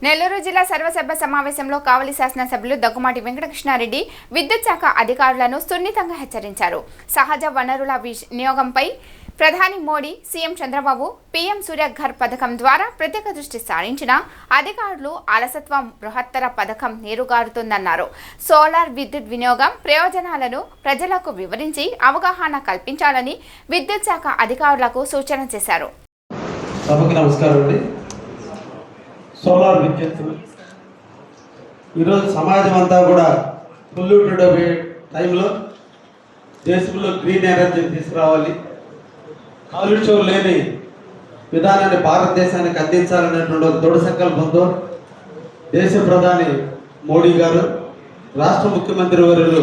నెల్లూరు జిల్లా సర్వసభ్య సమావేశంలో కావలి శాసనసభ్యులు దగ్గుమాటి వెంకటకృష్ణారెడ్డి విద్యుత్ శాఖ అధికారులను సున్నితంగా హెచ్చరించారు. సహజ వనరుల వినియోగంపై ప్రధాని మోడీ, సీఎం చంద్రబాబు పీఎం సూర్యఘర్ పథకం ద్వారా ప్రత్యేక దృష్టి సారించిన అధికారులు అలసత్వం బృహత్తర పథకం నీరుగారుతుందన్నారు. సోలార్ విద్యుత్ వినియోగం ప్రయోజనాలను ప్రజలకు వివరించి అవగాహన కల్పించాలని విద్యుత్ శాఖ అధికారులకు సూచన చేశారు. సోలార్ విద్యుత్ ఈరోజు సమాజం అంతా కూడా పొల్యూటెడ్ అయ్యే టైంలో దేశంలో గ్రీన్ ఎనర్జీని తీసుకురావాలి, కాలుష్యం లేని విధానాన్ని భారతదేశానికి అందించాలనేటువంటి ఒక దృఢ సంకల్పంతో దేశ ప్రధాని మోడీ గారు, రాష్ట్ర ముఖ్యమంత్రి వర్యులు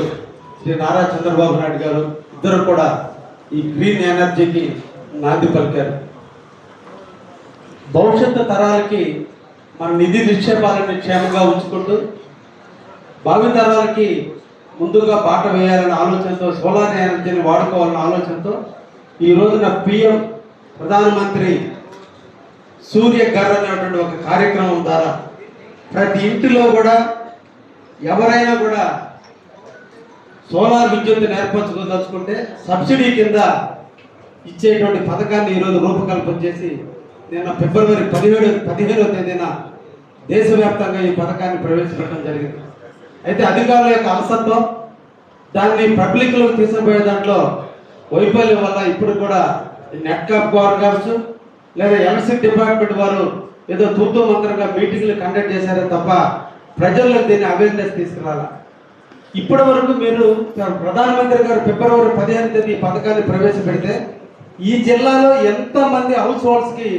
శ్రీ నారా చంద్రబాబు నాయుడు గారు ఇద్దరు కూడా ఈ గ్రీన్ ఎనర్జీకి నాంది పలికారు. భవిష్యత్తు తరాలకి మన నిధి నిక్షేపాలను క్షేమంగా ఉంచుకుంటూ భావితరాలకి ముందుగా బాట వేయాలనే ఆలోచనతో, సోలార్ ఎనర్జీని వాడుకోవాలన్న ఆలోచనతో ఈ రోజున పిఎం ప్రధానమంత్రి సూర్యఘర్ అనేటువంటి ఒక కార్యక్రమం ద్వారా ప్రతి ఇంటిలో కూడా ఎవరైనా కూడా సోలార్ విద్యుత్తుని ఏర్పరచుకోదలుచుకుంటే సబ్సిడీ కింద ఇచ్చేటువంటి పథకాన్ని ఈరోజు రూపకల్పన చేసి నిన్న ఫిబ్రవరి 15వ తేదీన దేశవ్యాప్తంగా ఈ పథకాన్ని ప్రవేశపెట్టడం జరిగింది. అయితే అధికారుల యొక్క అలసత్వం, దాన్ని పబ్లిక్లోకి తీసుకుపోయే దాంట్లో వైఫల్యం వల్ల ఇప్పుడు కూడా నెట్కాప్ వారు కావచ్చు, లేదా ఎలక్ట్రిసిటీ డిపార్ట్మెంట్ వారు ఏదో తూతూ మంత్రంగా మీటింగ్లు కండక్ట్ చేశారే తప్ప ప్రజల్లో దీన్ని అవేర్నెస్ తీసుకురాలా. ఇప్పటి వరకు మీరు ప్రధానమంత్రి గారు ఫిబ్రవరి 15వ తేదీ ఈ పథకాన్ని ప్రవేశపెడితే ఈ జిల్లాలో ఎంతమంది హౌస్ హోల్డ్స్కి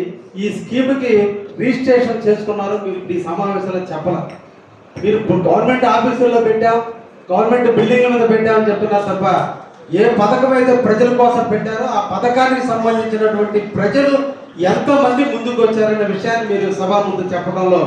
ఈ స్కీమ్కి రిజిస్ట్రేషన్ చేసుకున్నారో మీరు ఈ సమావేశంలో చెప్పాలి. మీరు గవర్నమెంట్ ఆఫీసుల్లో పెట్టాం, గవర్నమెంట్ బిల్డింగ్ల మీద పెట్టామని చెప్తున్నారు తప్ప ఏ పథకం అయితే ప్రజల కోసం పెట్టారో ఆ పథకానికి సంబంధించినటువంటి ప్రజలు ఎంతమంది ముందుకు వచ్చారనే విషయాన్ని మీరు సభ ముందు చెప్పడంలో